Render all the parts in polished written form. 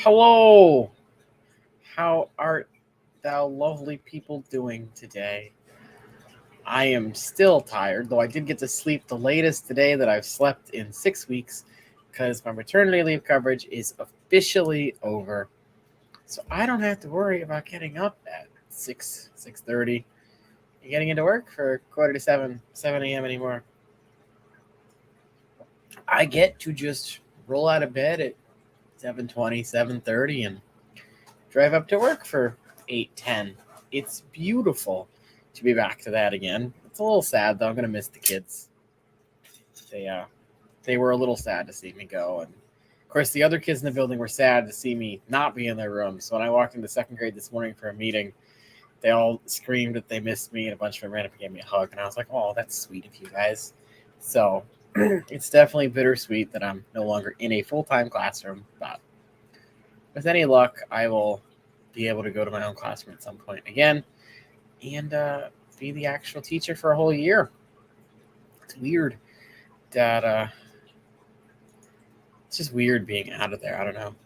Hello! How art thou lovely people doing today? I am still tired, though I did get to sleep the latest today that I've slept in 6 weeks because my maternity leave coverage is officially over. So I don't have to worry about getting up at 6:30 and getting into work for quarter to 7 a.m. anymore. I get to just roll out of bed at 7:20, 7:30 and drive up to work for 8:10. It's beautiful to be back to that again. It's a little sad though. I'm gonna miss the kids. They were a little sad to see me go, and of course the other kids in the building were sad to see me not be in their room. So when I walked into second grade this morning for a meeting, they all screamed that they missed me, and a bunch of them ran up and gave me a hug, and I was like, "Oh, that's sweet of you guys." So it's definitely bittersweet that I'm no longer in a full-time classroom, but with any luck, I will be able to go to my own classroom at some point again and be the actual teacher for a whole year. It's weird that it's just weird being out of there. I don't know.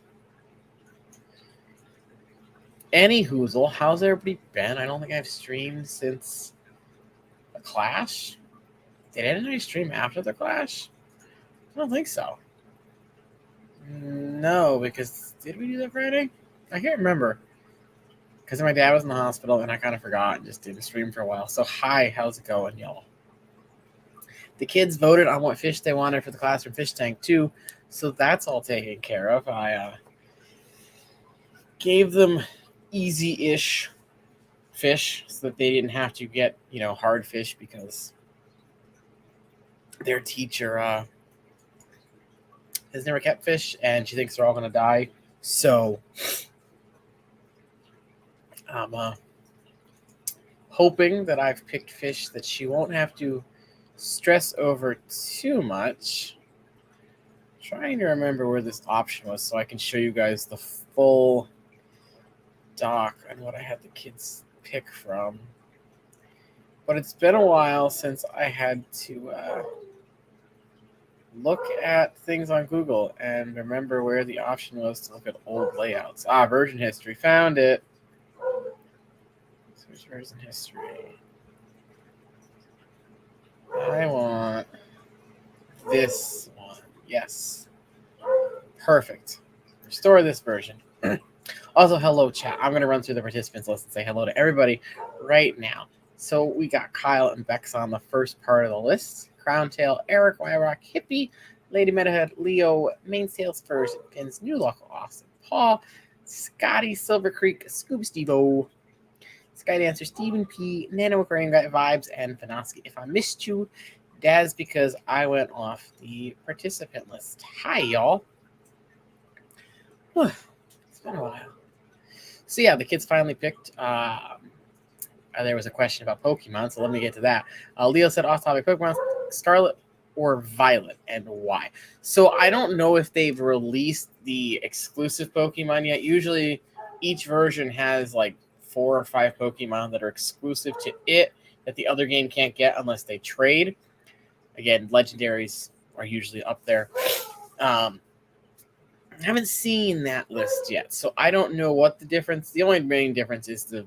Any hoozle, how's everybody been? I don't think I've streamed since the Clash. Did anybody stream after the Clash? I don't think so. No, because did we do that Friday? I can't remember. Because my dad was in the hospital and I kind of forgot and just didn't stream for a while. So hi, how's it going, y'all? The kids voted on what fish they wanted for the classroom fish tank too, so that's all taken care of. I gave them easy-ish fish so that they didn't have to get hard fish because their teacher has never kept fish and she thinks they're all going to die. So I'm hoping that I've picked fish that she won't have to stress over too much. Trying to remember where this option was so I can show you guys the full doc on what I had the kids pick from. But it's been a while since I had to look at things on Google and remember where the option was to look at old layouts. Version history. Found it. Search version history. I want this one. Yes. Perfect. Restore this version. Also, hello, chat. I'm going to run through the participants list and say hello to everybody right now. So we got Kyle and Bex on the first part of the list. Crowntail, Eric, Wyrock, Hippie, Lady Metahead, Leo, Mainsails First, Pins, New Luck, Austin, Paul, Scotty, Silver Creek, Scoob Stevo, Sky Dancer, Stephen P, Nano Aquarium Guy, Vibes, and Fanoski. If I missed you, that's because I went off the participant list. Hi, y'all. It's been a while. So yeah, the kids finally picked. There was a question about Pokemon, so let me get to that. Leo said off-topic Pokemon, Scarlet or Violet, and why? So I don't know if they've released the exclusive Pokemon yet. Usually each version has like 4 or 5 Pokemon that are exclusive to it that the other game can't get unless they trade. Again, legendaries are usually up there. I haven't seen that list yet, so I don't know what the difference. The only main difference is the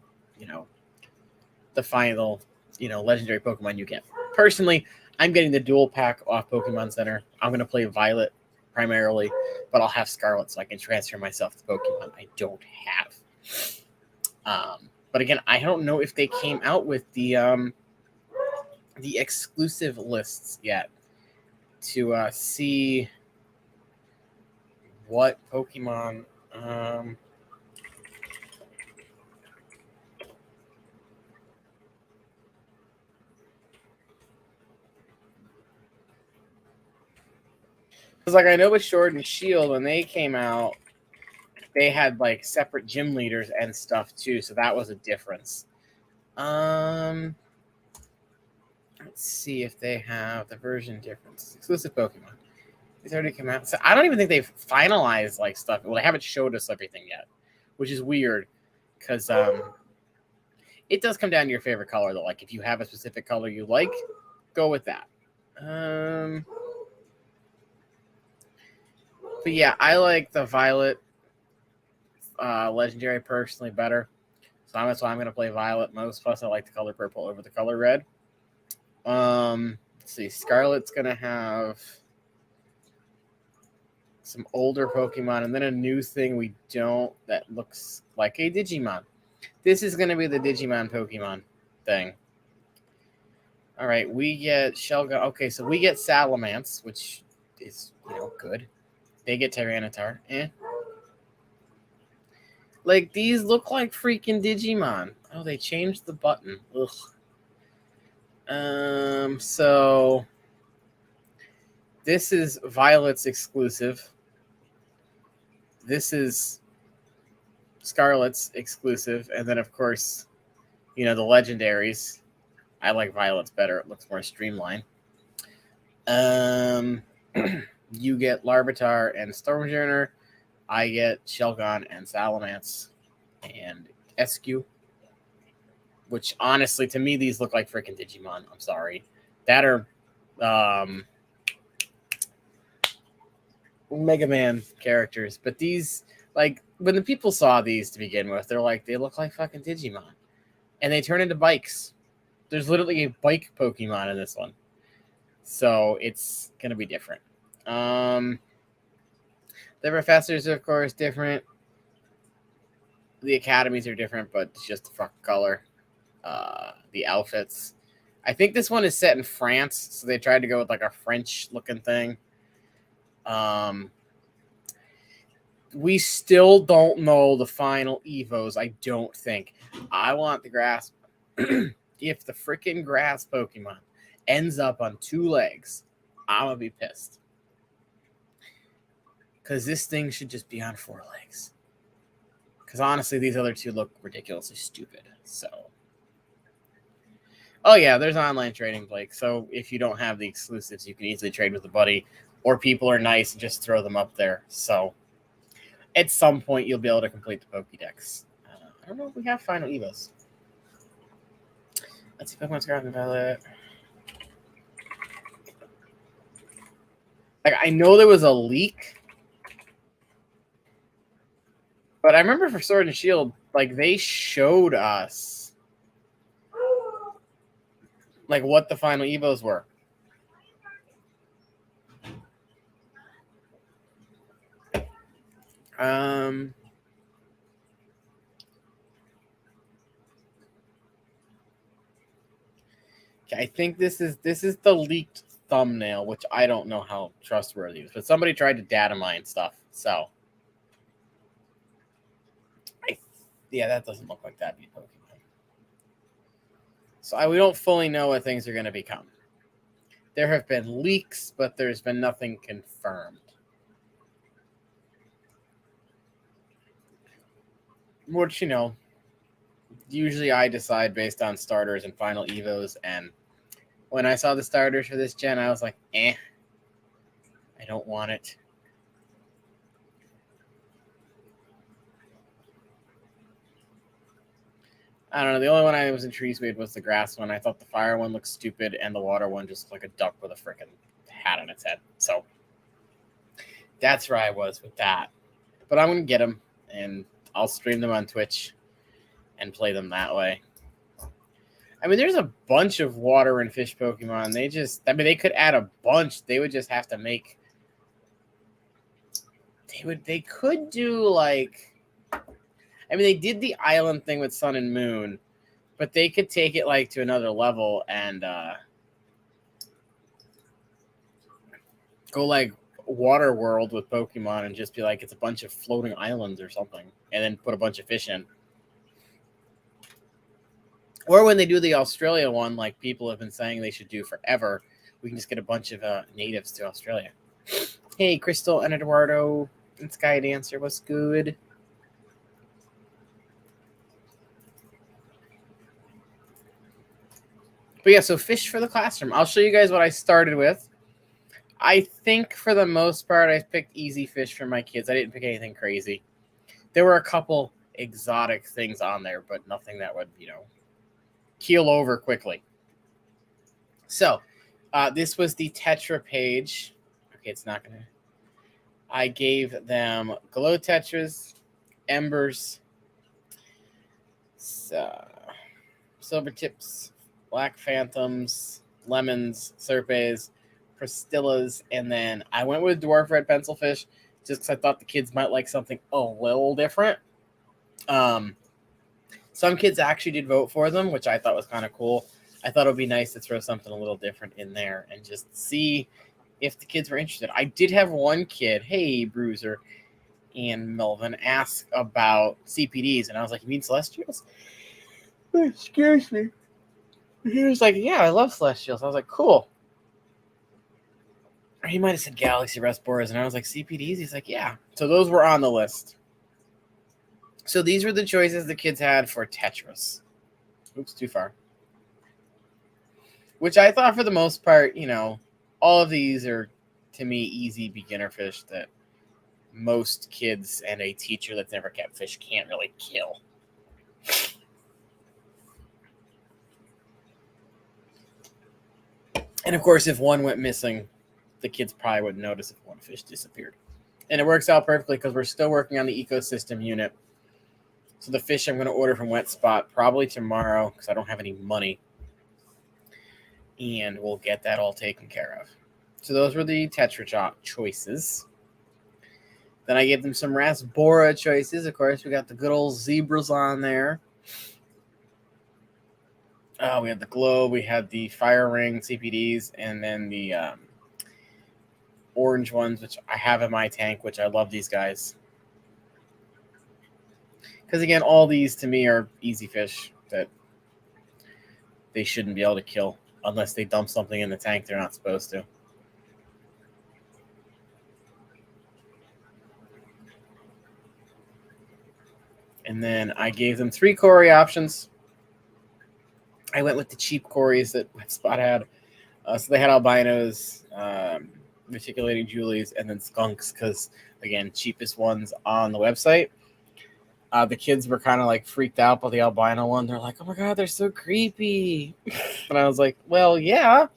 final, legendary Pokemon you get. Personally, I'm getting the dual pack off Pokemon Center. I'm going to play Violet primarily, but I'll have Scarlet so I can transfer myself to Pokemon I don't have. But again, I don't know if they came out with the exclusive lists yet to see what Pokemon. Because I know with Sword and Shield, when they came out, they had like separate gym leaders and stuff too, so that was a difference. Let's see if they have the version difference. Exclusive Pokemon. These already come out. So I don't even think they've finalized like stuff. Well, they haven't showed us everything yet, which is weird because it does come down to your favorite color though. Like if you have a specific color you like, go with that. But yeah, I like the Violet Legendary personally better. So that's why I'm going to play Violet most. Plus, I like the color purple over the color red. Let's see. Scarlet's going to have some older Pokemon, and then a new thing we don't that looks like a Digimon. This is going to be the Digimon Pokemon thing. All right, we get Shelga. Okay, so we get Salamence, which is, good. They get Tyranitar. Like, these look like freaking Digimon. Oh, they changed the button. Ugh. So this is Violet's exclusive. This is Scarlet's exclusive. And then, of course, the legendaries. I like Violet's better. It looks more streamlined. You get Larvitar and Stormjourner. I get Shelgon and Salamence and Eskew. Which, honestly, to me, these look like freaking Digimon. I'm sorry. That are Mega Man characters. But these, like, when the people saw these to begin with, they're like, they look like fucking Digimon. And they turn into bikes. There's literally a bike Pokemon in this one. So it's going to be different. The professors are, of course, different. The academies are different, but it's just the fucking color. The outfits. I think this one is set in France, so they tried to go with like a French-looking thing. We still don't know the final Evos, I don't think. I want the grass. If the freaking grass Pokemon ends up on 2 legs, I'm going to be pissed. Because this thing should just be on 4 legs. Because honestly, these other 2 look ridiculously stupid. So. Oh, yeah, there's online trading, Blake. So if you don't have the exclusives, you can easily trade with a buddy. Or people are nice and just throw them up there. So at some point, you'll be able to complete the Pokédex. I don't know if we have final Evos. Let's see Pokemon Scarlet and Violet. Like, I know there was a leak. But I remember for Sword and Shield, like, they showed us like what the final Evos were. I think this is the leaked thumbnail, which I don't know how trustworthy it is, but somebody tried to data mine stuff. So, yeah, that doesn't look like that'd be Pokemon. So we don't fully know what things are going to become. There have been leaks, but there's been nothing confirmed. Which, usually I decide based on starters and final Evos, and when I saw the starters for this gen, I was like, I don't want it. I don't know. The only one I was intrigued with was the grass one. I thought the fire one looked stupid, and the water one just looked like a duck with a freaking hat on its head. So that's where I was with that. But I'm going to get them, and I'll stream them on Twitch and play them that way. I mean, there's a bunch of water and fish Pokemon. They could add a bunch. They would just have to make. They could do like. I mean, they did the island thing with Sun and Moon, but they could take it like to another level and go like Water World with Pokemon and just be like it's a bunch of floating islands or something, and then put a bunch of fish in. Or when they do the Australia one, like people have been saying they should do forever, we can just get a bunch of natives to Australia. Hey, Crystal and Eduardo and Sky Dancer, what's good? But yeah, so fish for the classroom. I'll show you guys what I started with. I think for the most part, I picked easy fish for my kids. I didn't pick anything crazy. There were a couple exotic things on there, but nothing that would, keel over quickly. So this was the Tetra page. Okay, it's not going to. I gave them glow Tetras, embers, silver tips, black phantoms, lemons, serpes, pristillas, and then I went with dwarf red pencilfish just because I thought the kids might like something a little different. Some kids actually did vote for them, which I thought was kind of cool. I thought it would be nice to throw something a little different in there and just see if the kids were interested. I did have one kid, hey, Bruiser and Melvin, ask about CPDs, and I was like, you mean Celestials? Excuse me. He was like, yeah, I love Celestials. I was like, cool. Or he might have said Galaxy Rest Boras, and I was like, CPDs? He's like, yeah. So those were on the list. So these were the choices the kids had for Tetris. Oops, too far. Which I thought for the most part, all of these are, to me, easy beginner fish that most kids and a teacher that's never kept fish can't really kill. And of course, if one went missing, the kids probably wouldn't notice if one fish disappeared. And it works out perfectly because we're still working on the ecosystem unit. So the fish I'm going to order from Wet Spot probably tomorrow because I don't have any money. And we'll get that all taken care of. So those were the Tetra choices. Then I gave them some Rasbora choices. Of course, we got the good old zebras on there. We had the globe, we had the fire ring CPDs, and then the orange ones, which I have in my tank, which I love these guys. Because, again, all these, to me, are easy fish that they shouldn't be able to kill unless they dump something in the tank they're not supposed to. And then I gave them 3 Cory options. I went with the cheap Corys that Wet Spot had. So they had albinos, reticulating Julies, and then skunks because, again, cheapest ones on the website. The kids were kind of like freaked out by the albino one. They're like, oh my God, they're so creepy. And I was like, well, yeah.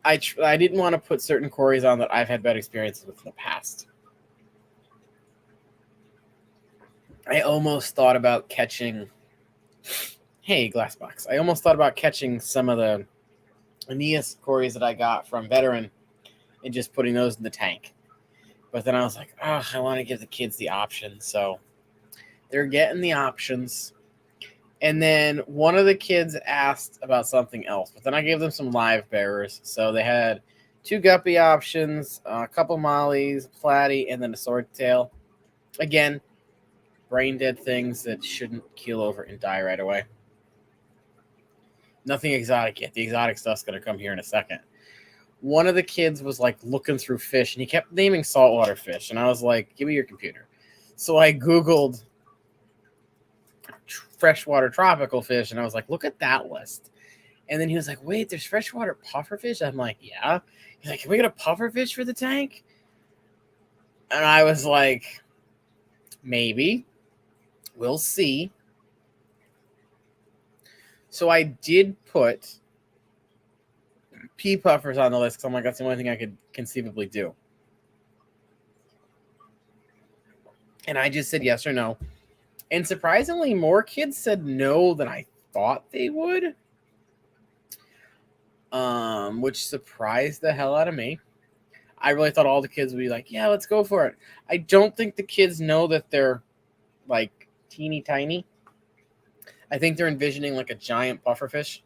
I didn't want to put certain Corys on that I've had bad experiences with in the past. I almost thought about catching... Hey, Glassbox. I almost thought about catching some of the Aeneas Corys that I got from Veteran and just putting those in the tank. But then I was like, I want to give the kids the option. So they're getting the options. And then one of the kids asked about something else. But then I gave them some live bearers. So they had 2 guppy options, a couple mollies, platy, and then a swordtail. Again, brain dead things that shouldn't keel over and die right away. Nothing exotic yet. The exotic stuff's going to come here in a second. One of the kids was like looking through fish and he kept naming saltwater fish. And I was like, give me your computer. So I Googled freshwater tropical fish and I was like, look at that list. And then he was like, wait, there's freshwater pufferfish? I'm like, yeah. He's like, can we get a pufferfish for the tank? And I was like, maybe. We'll see. So I did put pea puffers on the list because I'm like, that's the only thing I could conceivably do. And I just said yes or no. And surprisingly, more kids said no than I thought they would. Which surprised the hell out of me. I really thought all the kids would be like, yeah, let's go for it. I don't think the kids know that they're like teeny tiny. I think they're envisioning like a giant pufferfish.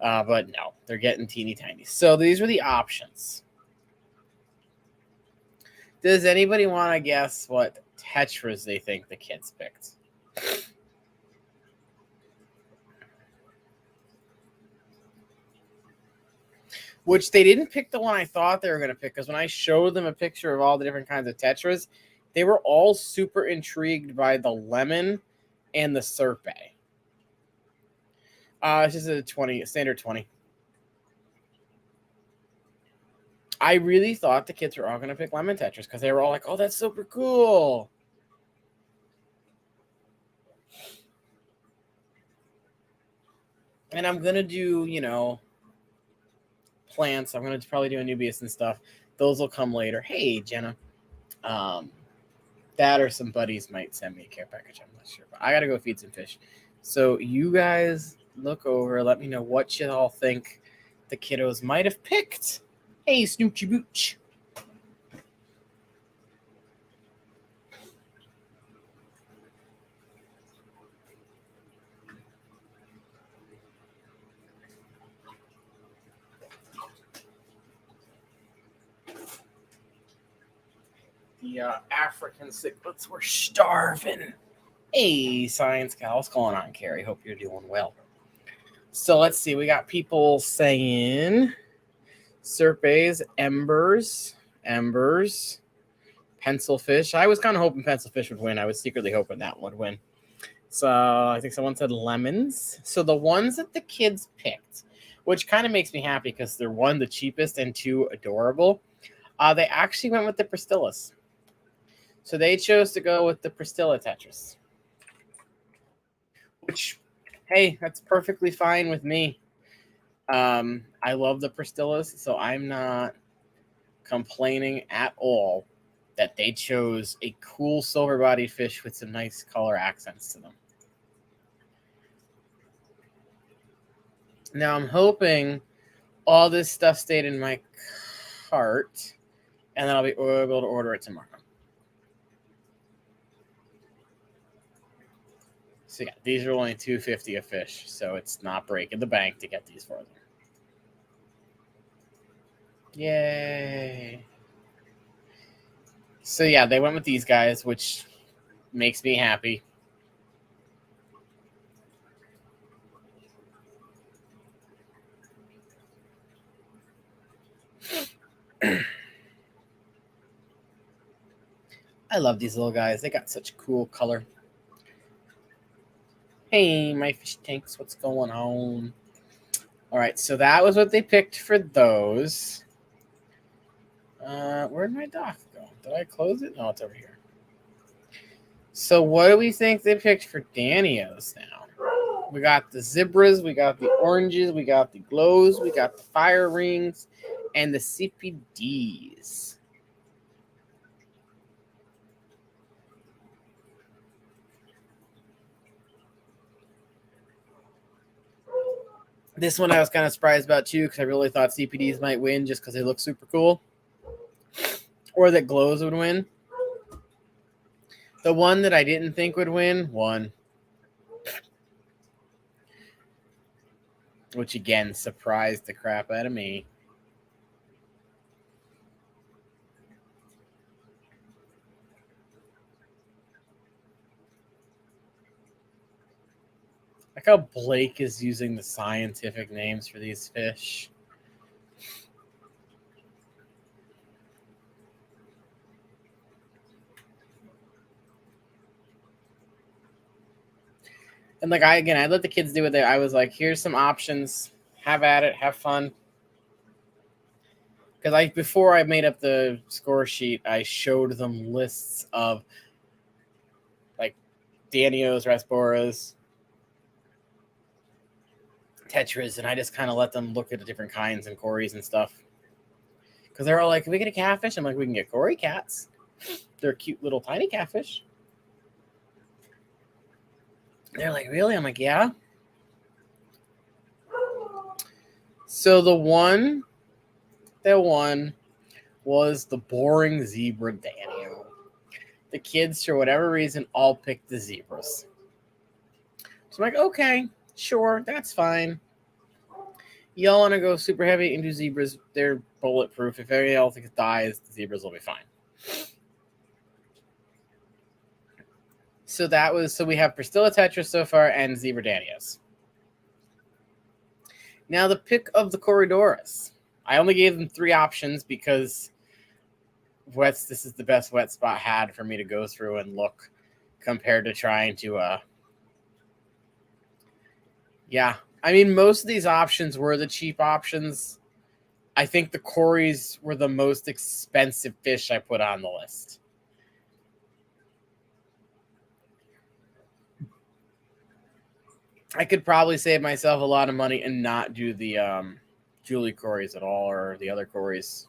But no, they're getting teeny tiny. So these were the options. Does anybody want to guess what tetras they think the kids picked? Which they didn't pick the one I thought they were going to pick, because when I showed them a picture of all the different kinds of tetras, they were all super intrigued by the lemon and the serpe. It's just a standard 20. I really thought the kids were all going to pick lemon tetras because they were all like, oh, that's super cool. And I'm going to do, plants. I'm going to probably do Anubias and stuff. those will come later. Hey, Jenna. That or some buddies might send me a care package. I'm not sure, but I gotta go feed some fish. So you guys look over. Let me know what you all think the kiddos might have picked. Hey, Snoochie Booch. The African cichlids were starving. Hey, Science Gal. What's going on, Carrie? Hope you're doing well. So let's see. We got people saying Serpes, Embers, Pencilfish. I was kind of hoping Pencilfish would win. I was secretly hoping that one would win. So I think someone said lemons. So the ones that the kids picked, which kind of makes me happy because they're one, the cheapest, and two, adorable. They actually went with the Pristillas. So they chose to go with the Pristilla Tetris. Which, hey, that's perfectly fine with me. I love the Pristillas, so I'm not complaining at all that they chose a cool silver-bodied fish with some nice color accents to them. Now I'm hoping all this stuff stayed in my cart, and then I'll be able to order it tomorrow. So yeah, these are only $2.50 a fish, so it's not breaking the bank to get these for them. Yay! So yeah, they went with these guys, which makes me happy. I love these little guys. They got such cool color. Hey, my fish tanks, what's going on? All right, so that was what they picked for those. Where'd my dock go? Did I close it? No, it's over here. So what do we think they picked for Danios now? We got the zebras, we got the oranges, we got the glows, we got the fire rings, and the CPDs. This one I was kind of surprised about too, because I really thought CPDs might win just because they look super cool. Or that glows would win. The one that I didn't think would win won. Which again surprised the crap out of me. Like how Blake is using the scientific names for these fish. And like I let the kids do it. I was like, here's some options. Have at it. Have fun. Because before I made up the score sheet, I showed them lists of like Danios, Rasboras, Tetras, and I just kind of let them look at the different kinds and Corys and stuff. Because they're all like, can we get a catfish? I'm like, we can get Cory cats. They're cute little tiny catfish. They're like, really? I'm like, yeah. So the one that won was the boring zebra Danio. The kids, for whatever reason, all picked the zebras. So I'm like, okay, sure, that's fine. Y'all want to go super heavy and do zebras? They're bulletproof. If anything else dies, the zebras will be fine. So we have Pristilla Tetris so far and Zebra Danios. Now the pick of the Corridoras. I only gave them 3 options because this is the best wet spot had for me to go through and look compared to trying to yeah. I mean, most of these options were the cheap options. I think the Corys were the most expensive fish I put on the list. I could probably save myself a lot of money and not do the Julie Corys at all or the other Corys.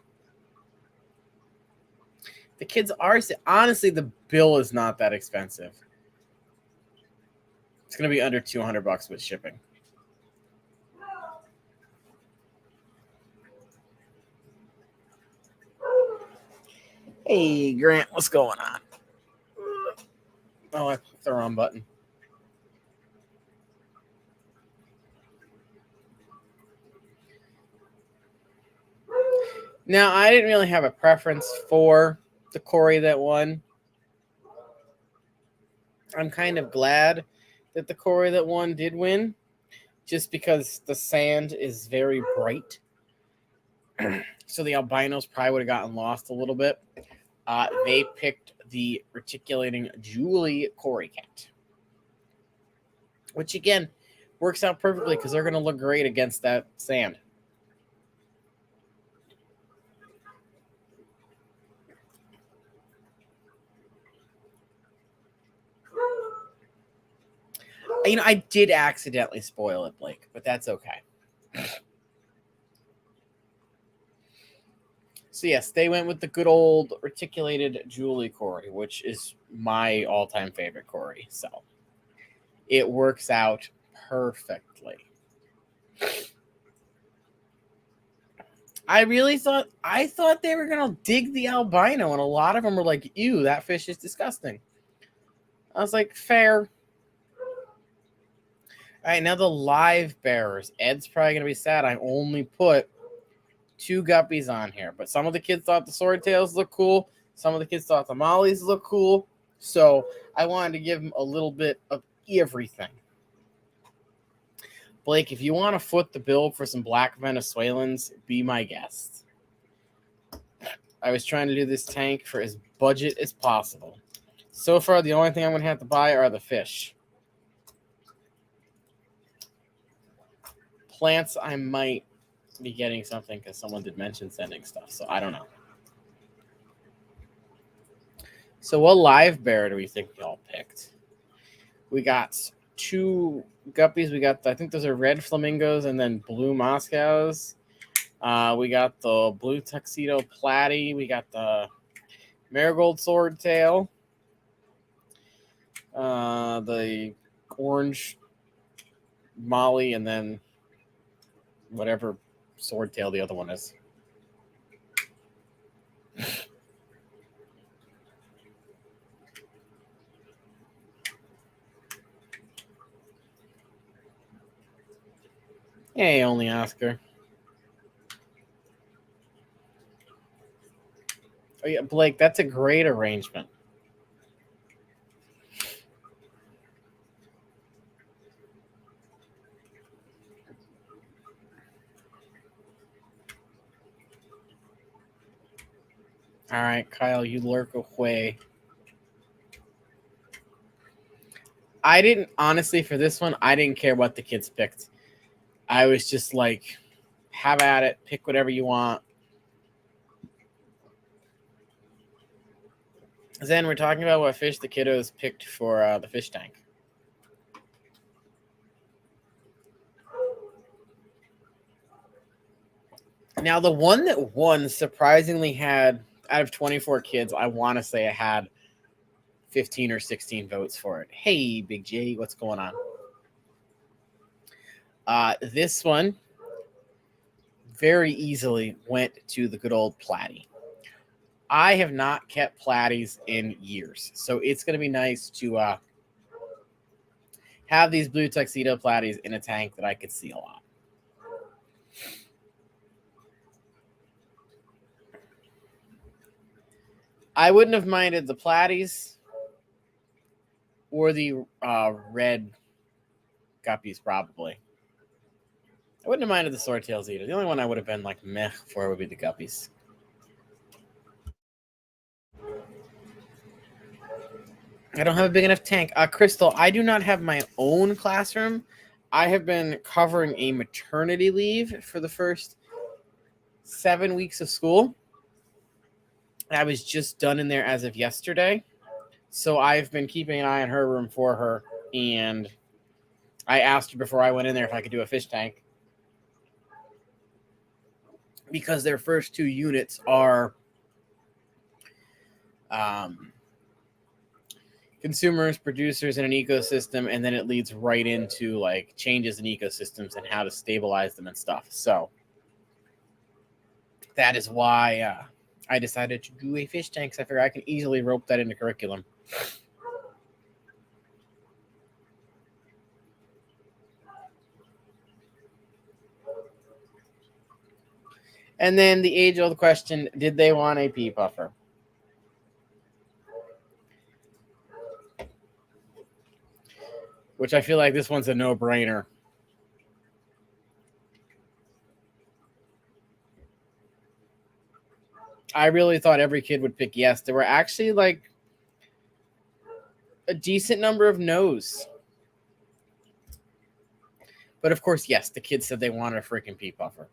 The kids are, honestly, the bill is not that expensive. It's going to be under $200 with shipping. Hey, Grant, what's going on? Oh, I clicked the wrong button. Now, I didn't really have a preference for the Cory that won. I'm kind of glad that the Cory that won did win, just because the sand is very bright. So the albinos probably would have gotten lost a little bit. They picked the reticulating Julie Cory cat, which again works out perfectly because they're going to look great against that sand. I did accidentally spoil it, Blake, but that's okay. So yes, they went with the good old reticulated Julie Cory, which is my all-time favorite Cory. So it works out perfectly. I thought they were gonna dig the albino, and a lot of them were like, "Ew, that fish is disgusting." I was like, fair. All right, now the live bearers. Ed's probably gonna be sad. I only put 2 guppies on here, but some of the kids thought the swordtails look cool. Some of the kids thought the mollies look cool. So I wanted to give them a little bit of everything. Blake, if you want to foot the bill for some black Venezuelans, be my guest. I was trying to do this tank for as budget as possible. So far, the only thing I'm going to have to buy are the fish. Plants, I might be getting something because someone did mention sending stuff, so I don't know. So what live bear do we think y'all picked? We got 2 guppies. We got, I think those are red flamingos and then blue Moscows. We got the blue tuxedo platy. We got the marigold swordtail. The orange molly, and then whatever swordtail the other one is. Hey, only Oscar. Oh yeah, Blake, that's a great arrangement. All right, Kyle, you lurk away. I didn't, honestly, for this one, I didn't care what the kids picked. I was just like, have at it, pick whatever you want. Then we're talking about what fish the kiddos picked for the fish tank. Now, the one that won surprisingly had, out of 24 kids, I want to say I had 15 or 16 votes for it. Hey, Big J, what's going on? This one very easily went to the good old platy. I have not kept platies in years, so it's going to be nice to have these blue tuxedo platies in a tank that I could see a lot. I wouldn't have minded the platies or the red guppies, probably. I wouldn't have minded the swordtails either. The only one I would have been like meh for would be the guppies. I don't have a big enough tank. Crystal, I do not have my own classroom. I have been covering a maternity leave for the first 7 weeks of school. I was just done in there as of yesterday. So I've been keeping an eye on her room for her. And I asked her before I went in there if I could do a fish tank, because their first 2 units are consumers, producers in an ecosystem, and then it leads right into like changes in ecosystems and how to stabilize them and stuff. So that is why I decided to do a fish tank. So I figure I can easily rope that into curriculum. And then the age-old question, did they want a pea puffer? Which I feel like this one's a no-brainer. I really thought every kid would pick yes. There were actually like a decent number of no's. But of course, yes, the kids said they wanted a freaking pea puffer.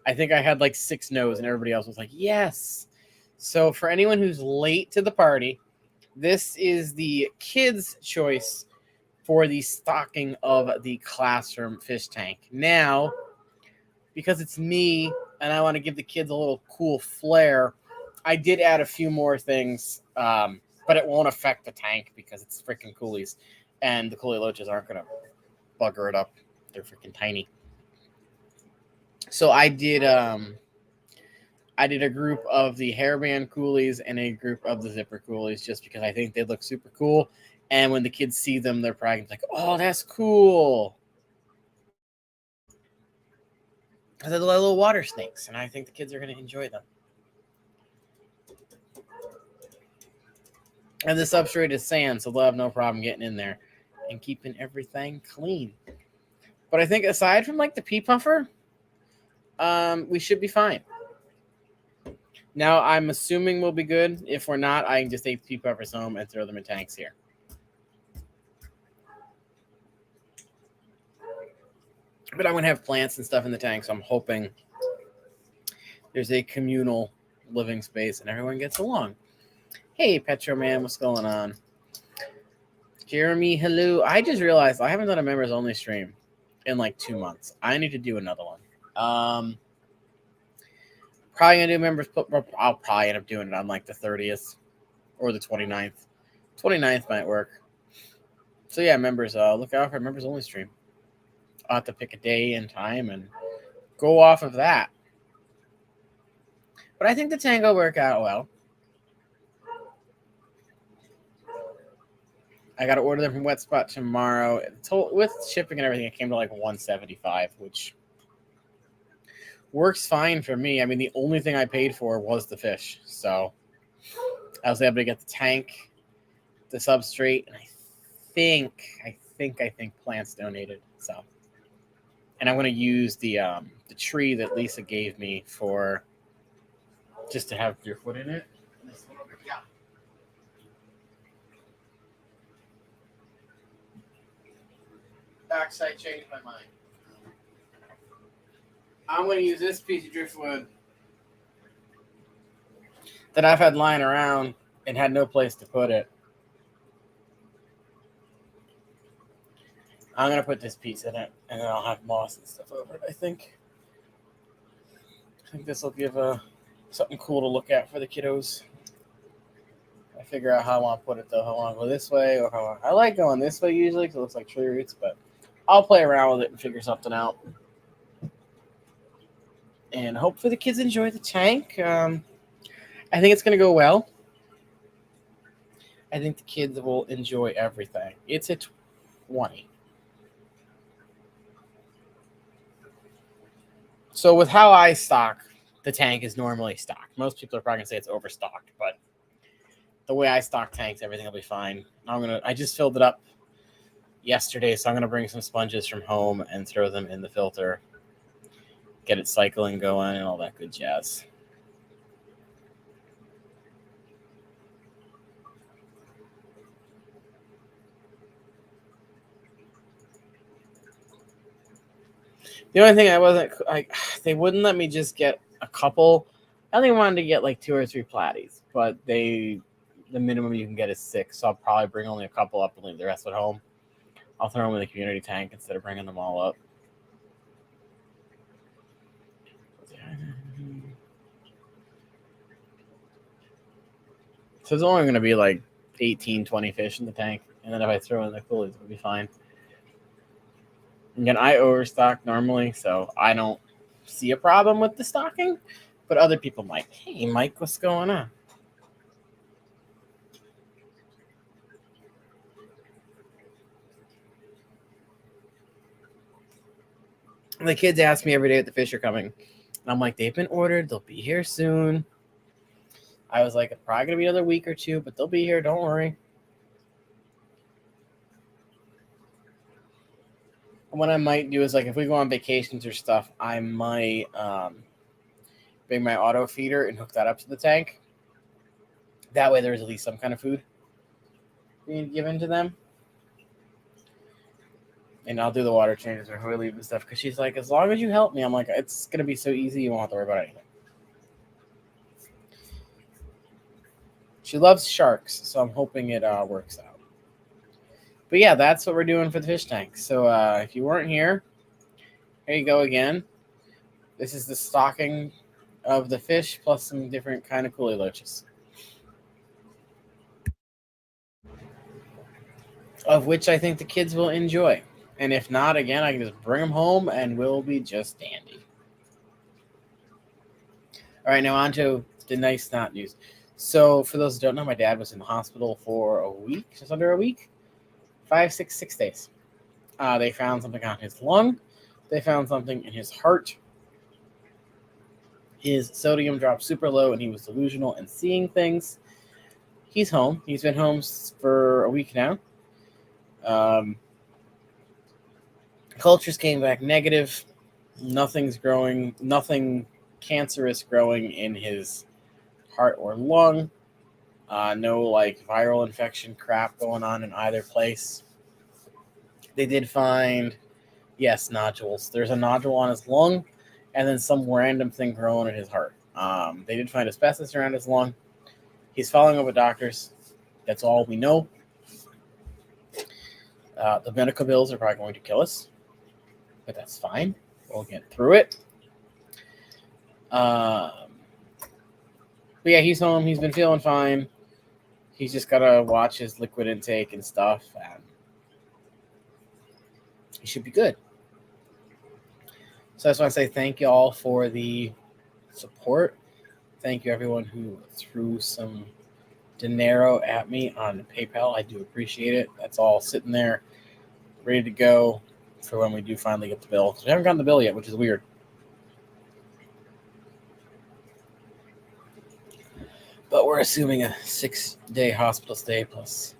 I think I had like 6 no's and everybody else was like, yes. So for anyone who's late to the party, this is the kids' choice for the stocking of the classroom fish tank. Now, because it's me and I want to give the kids a little cool flair, I did add a few more things, but it won't affect the tank because it's freaking coolies. And the coolie loaches aren't going to bugger it up. They're freaking tiny. So I did a group of the hairband coolies and a group of the zipper coolies just because I think they look super cool. And when the kids see them, they're probably like, oh, that's cool. Because they're little water snakes, and I think the kids are going to enjoy them. And the substrate is sand, so they'll have no problem getting in there and keeping everything clean. But I think aside from like the pea puffer, we should be fine. Now, I'm assuming we'll be good. If we're not, I can just take the pea puffers home and throw them in tanks here. But I'm going to have plants and stuff in the tank, so I'm hoping there's a communal living space and everyone gets along. Hey, Petro Man, what's going on? Jeremy, hello. I just realized I haven't done a members-only stream in like 2 months. I need to do another one. Probably going to do members, I'll probably end up doing it on like the 30th or the 29th. 29th might work. So yeah, members, look out for a members-only stream. I'll have to pick a day and time and go off of that. But I think the tank will work out well. I got to order them from Wet Spot tomorrow. With shipping and everything, it came to like $175, which works fine for me. I mean, the only thing I paid for was the fish. So I was able to get the tank, the substrate, and I think plants donated. So, and I'm going to use the tree that Lisa gave me for just to have your foot in it. Yeah. Backside changed my mind. I'm going to use this piece of driftwood that I've had lying around and had no place to put it. I'm going to put this piece in it, and then I'll have moss and stuff over it, I think. I think this will give something cool to look at for the kiddos. I figure out how I want to put it, though. How I want to go this way, or how I like going this way usually because it looks like tree roots, but I'll play around with it and figure something out. And hopefully the kids enjoy the tank. I think it's going to go well. I think the kids will enjoy everything. It's a 20. So with how I stock, the tank is normally stocked. Most people are probably going to say it's overstocked, but the way I stock tanks, everything will be fine. I just filled it up yesterday, so I'm going to bring some sponges from home and throw them in the filter. Get it cycling going and all that good jazz. The only thing they wouldn't let me just get a couple. I only wanted to get like 2 or 3 platies, but the minimum you can get is 6. So I'll probably bring only a couple up and leave the rest at home. I'll throw them in the community tank instead of bringing them all up. So it's only going to be like 18, 20 fish in the tank. And then if I throw in the coolies, it'll be fine. Again, I overstock normally, so I don't see a problem with the stocking. But other people might. Hey, Mike, what's going on? The kids ask me every day if the fish are coming. And I'm like, they've been ordered. They'll be here soon. I was like, it's probably going to be another week or two, but they'll be here. Don't worry. What I might do is, like, if we go on vacations or stuff, I might bring my auto feeder and hook that up to the tank. That way there's at least some kind of food being given to them. And I'll do the water changes or who I leave and stuff. Because she's like, as long as you help me, I'm like, it's going to be so easy. You won't have to worry about anything. She loves sharks, so I'm hoping it works out. But yeah, that's what we're doing for the fish tank. So if you weren't here you go again. This is the stocking of the fish plus some different kind of coolie loaches. Of which I think the kids will enjoy. And if not, again, I can just bring them home and we'll be just dandy. All right, now on to the nice not news. So for those who don't know, my dad was in the hospital for a week, just under a week. 6 days. They found something on his lung. They found something in his heart. His sodium dropped super low and he was delusional and seeing things. He's home. He's been home for a week now. Cultures came back negative. Nothing's growing. Nothing cancerous growing in his heart or lung. No like viral infection crap going on in either place. They did find, yes, nodules. There's a nodule on his lung and then some random thing growing in his heart. They did find asbestos around his lung. He's following up with doctors. That's all we know. The medical bills are probably going to kill us, but that's fine. We'll get through it. But yeah, he's home. He's been feeling fine. He's just got to watch his liquid intake and stuff, and he should be good. So I just want to say thank you all for the support. Thank you, everyone who threw some dinero at me on PayPal. I do appreciate it. That's all sitting there, ready to go for when we do finally get the bill. We haven't gotten the bill yet, which is weird. But we're assuming a 6-day hospital stay plus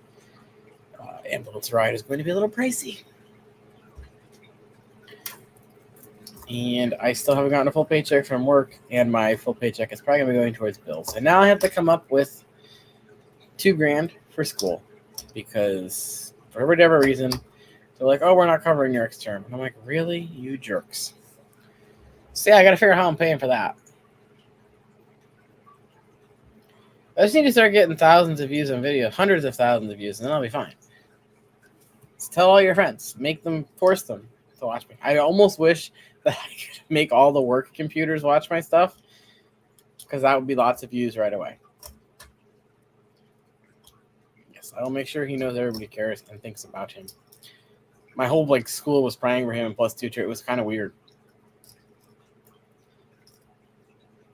ambulance ride is going to be a little pricey. And I still haven't gotten a full paycheck from work, and my full paycheck is probably going to be going towards bills. And now I have to come up with $2,000 for school because for whatever reason, they're like, oh, we're not covering your next term. And I'm like, really? You jerks. So yeah, I got to figure out how I'm paying for that. I just need to start getting thousands of views on video, hundreds of thousands of views, and then I'll be fine. Just tell all your friends. Make them, force them to watch me. I almost wish that I could make all the work computers watch my stuff because that would be lots of views right away. Yes, I will make sure he knows everybody cares and thinks about him. My whole school was praying for him and plus tutor. It was kind of weird.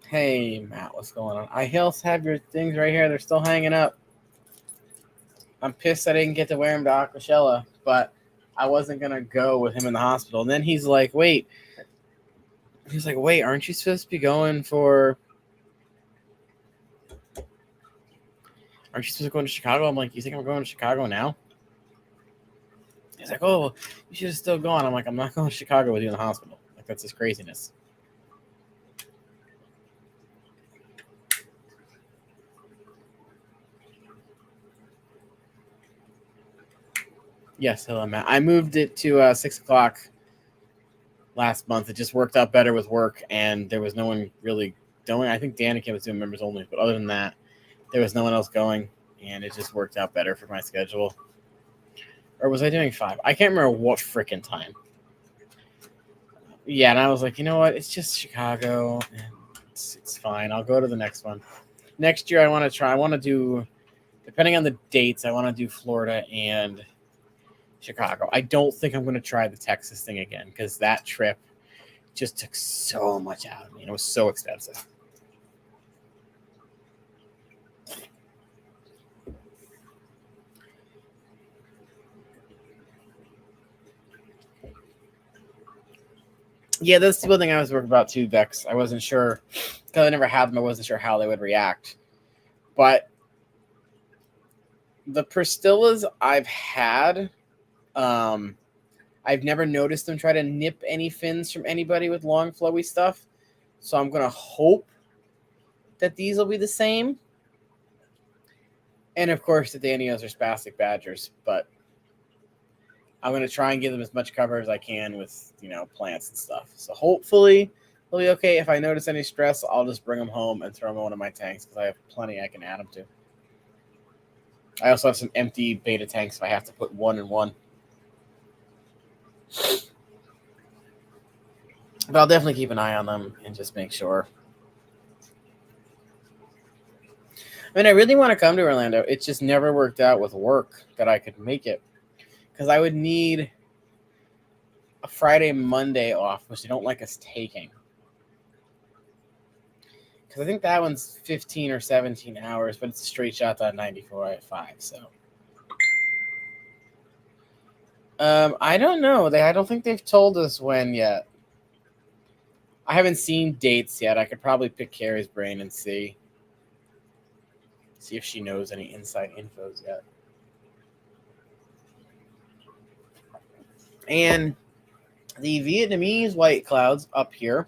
Hey, Matt, what's going on? I also have your things right here. They're still hanging up. I'm pissed I didn't get to wear him to Aquashella, but I wasn't going to go with him in the hospital. And then he's like, wait. He's like, wait, aren't you supposed to be going for... Aren't you supposed to go to Chicago? I'm like, you think I'm going to Chicago now? He's like, oh, you should have still gone. I'm like, I'm not going to Chicago with you in the hospital. Like, that's just craziness. Yes, hello, Matt. I moved it to 6 o'clock last month. It just worked out better with work, and there was no one really going. I think Danica was doing members only, but other than that, there was no one else going, and it just worked out better for my schedule. Or was I doing 5? I can't remember what freaking time. Yeah, and I was like, you know what? It's just Chicago, and it's fine. I'll go to the next one. Next year, I want to do Depending on the dates, I want to do Florida and Chicago. I don't think I'm going to try the Texas thing again because that trip just took so much out of me and it was so expensive. Yeah, that's the one thing I was worried about too, Vex. I wasn't sure because I never had them. I wasn't sure how they would react. But the Pristillas I've had, I've never noticed them try to nip any fins from anybody with long, flowy stuff. So I'm going to hope that these will be the same. And, of course, the Danios are spastic badgers. But I'm going to try and give them as much cover as I can with, plants and stuff. So hopefully they'll be okay. If I notice any stress, I'll just bring them home and throw them in one of my tanks because I have plenty I can add them to. I also have some empty beta tanks if I have to put one in one. But I'll definitely keep an eye on them and just make sure. I mean, I really want to come to Orlando. It just never worked out with work that I could make it. Because I would need a Friday, Monday off, which I don't like us taking. Because I think that one's 15 or 17 hours, but it's a straight shot on 94 at 5, so. I don't know. I don't think they've told us when yet. I haven't seen dates yet. I could probably pick Carrie's brain and see if she knows any inside infos yet. And the Vietnamese white clouds up here,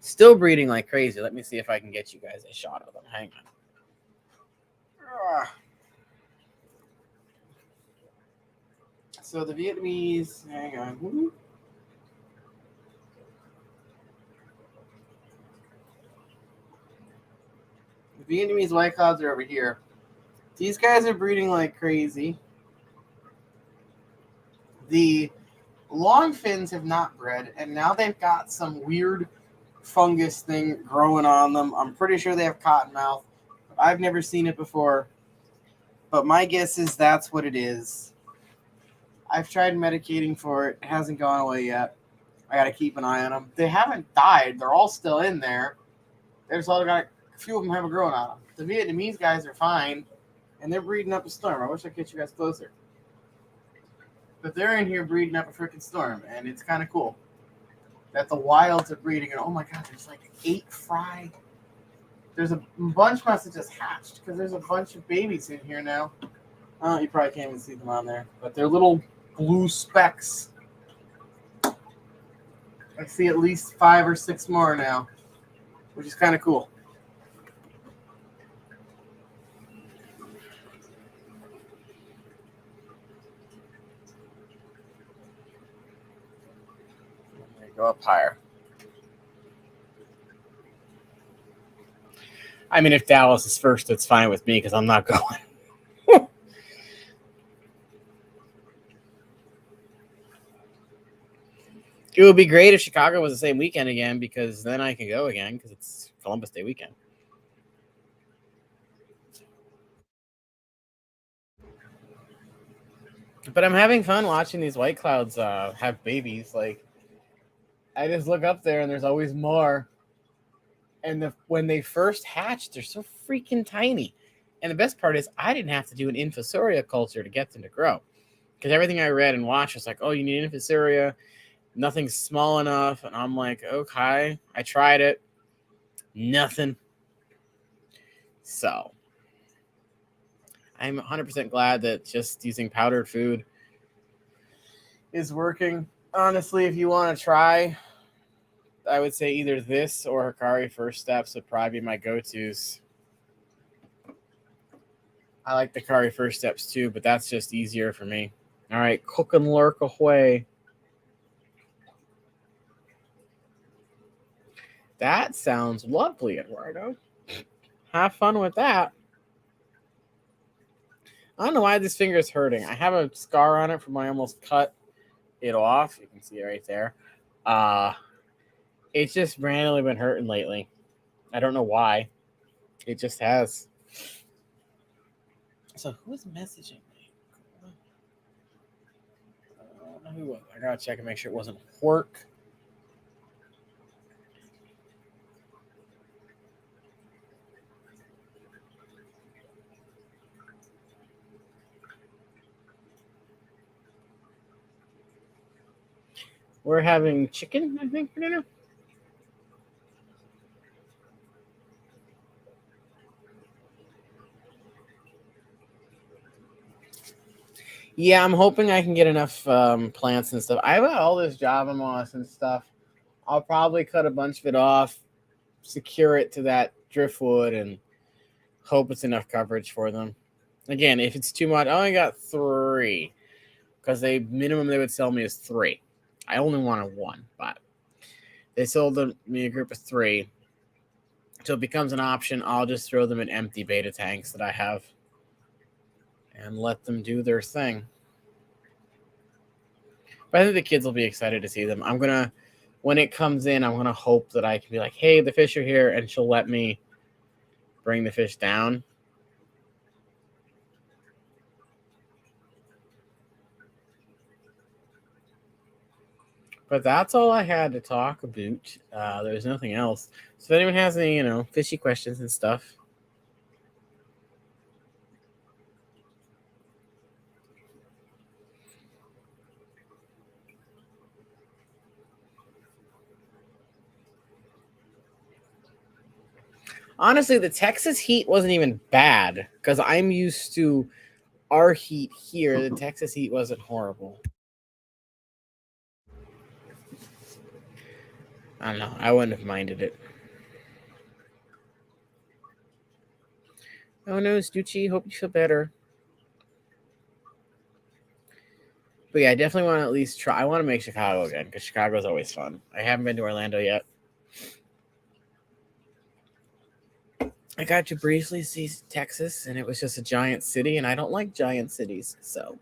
still breeding like crazy. Let me see if I can get you guys a shot of them. Hang on. So the Vietnamese, hang on. The Vietnamese white clouds are over here. These guys are breeding like crazy. The long fins have not bred, and now they've got some weird fungus thing growing on them. I'm pretty sure they have cottonmouth. I've never seen it before, but my guess is that's what it is. I've tried medicating for it. It hasn't gone away yet. I got to keep an eye on them. They haven't died. They're all still in there. There's a few of them haven't grown on them. The Vietnamese guys are fine, and they're breeding up a storm. I wish I could get you guys closer. But they're in here breeding up a freaking storm, and it's kind of cool that the wilds are breeding. And oh my god, there's like 8 fry. There's a bunch must have just hatched because there's a bunch of babies in here now. You probably can't even see them on there, but they're little blue specks. I see at least 5 or 6 more now, which is kind of cool. Go up higher. I mean, if Dallas is first, it's fine with me because I'm not going. It would be great if Chicago was the same weekend again because then I can go again because it's Columbus Day weekend. But I'm having fun watching these white clouds have babies. Like, I just look up there and there's always more. And when they first hatch, they're so freaking tiny. And the best part is I didn't have to do an infusoria culture to get them to grow. Because everything I read and watched was like, oh, you need infusoria. Nothing's small enough. And I'm like, okay. I tried it. Nothing. So I'm 100% glad that just using powdered food is working. Honestly, if you want to try, I would say either this or Hikari First Steps would probably be my go-tos. I like the Hikari First Steps too, but that's just easier for me. All right, cook and lurk away. That sounds lovely, Eduardo. Have fun with that. I don't know why this finger is hurting. I have a scar on it from when I almost cut it off. You can see it right there. It's just randomly been hurting lately. I don't know why. It just has. So who's messaging me? I don't know who was. I gotta check and make sure it wasn't Hork. We're having chicken, I think, for dinner. Yeah, I'm hoping I can get enough plants and stuff. I've got all this Java moss and stuff. I'll probably cut a bunch of it off, secure it to that driftwood, and hope it's enough coverage for them. Again, if it's too much, I only got 3 because they minimum they would sell me is 3. I only wanted 1, but they sold me a group of 3. So it becomes an option. I'll just throw them in empty betta tanks that I have and let them do their thing. But I think the kids will be excited to see them. When it comes in, I'm going to hope that I can be like, hey, the fish are here, and she'll let me bring the fish down. But that's all I had to talk about. There's nothing else. So if anyone has any, fishy questions and stuff. Honestly, the Texas heat wasn't even bad because I'm used to our heat here. The Texas heat wasn't horrible. I don't know. I wouldn't have minded it. Oh no, Stucci. Hope you feel better. But yeah, I definitely want to at least try. I want to make Chicago again because Chicago is always fun. I haven't been to Orlando yet. I got to briefly see Texas, and it was just a giant city, and I don't like giant cities, so.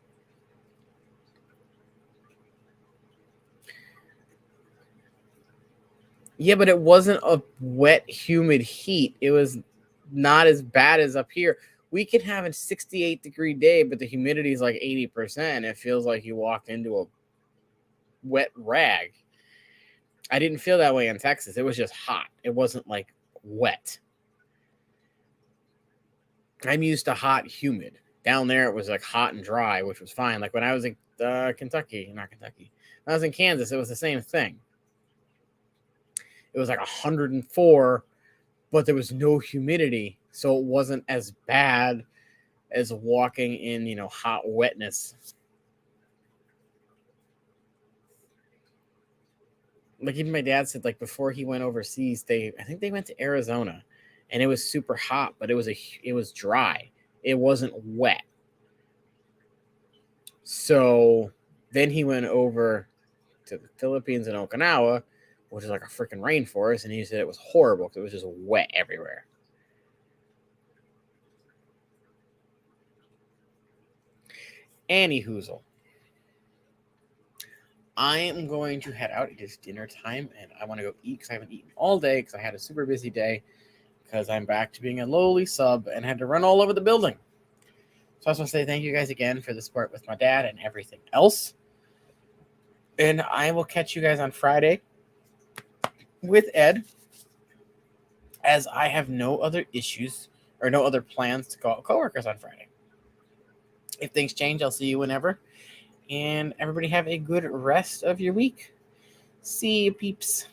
Yeah, but it wasn't a wet, humid heat. It was not as bad as up here. We can have a 68-degree day, but the humidity is like 80%. It feels like you walked into a wet rag. I didn't feel that way in Texas. It was just hot. It wasn't like wet. I'm used to hot, humid. Down there, it was like hot and dry, which was fine. Like when I was in Kentucky, not Kentucky. When I was in Kansas, it was the same thing. It was like 104, but there was no humidity, so it wasn't as bad as walking in, hot wetness. Like even my dad said, like before he went overseas, I think they went to Arizona, and it was super hot, but it was dry. It wasn't wet. So then he went over to the Philippines and Okinawa, which is like a freaking rainforest, and he said it was horrible because it was just wet everywhere. Anywhoozle. I am going to head out. It is dinner time, and I want to go eat because I haven't eaten all day because I had a super busy day because I'm back to being a lowly sub and had to run all over the building. So I just want to say thank you guys again for the support with my dad and everything else. And I will catch you guys on Friday with Ed, as I have no other issues or no other plans to go out with coworkers on Friday. If things change, I'll see you whenever. And everybody have a good rest of your week. See you, peeps.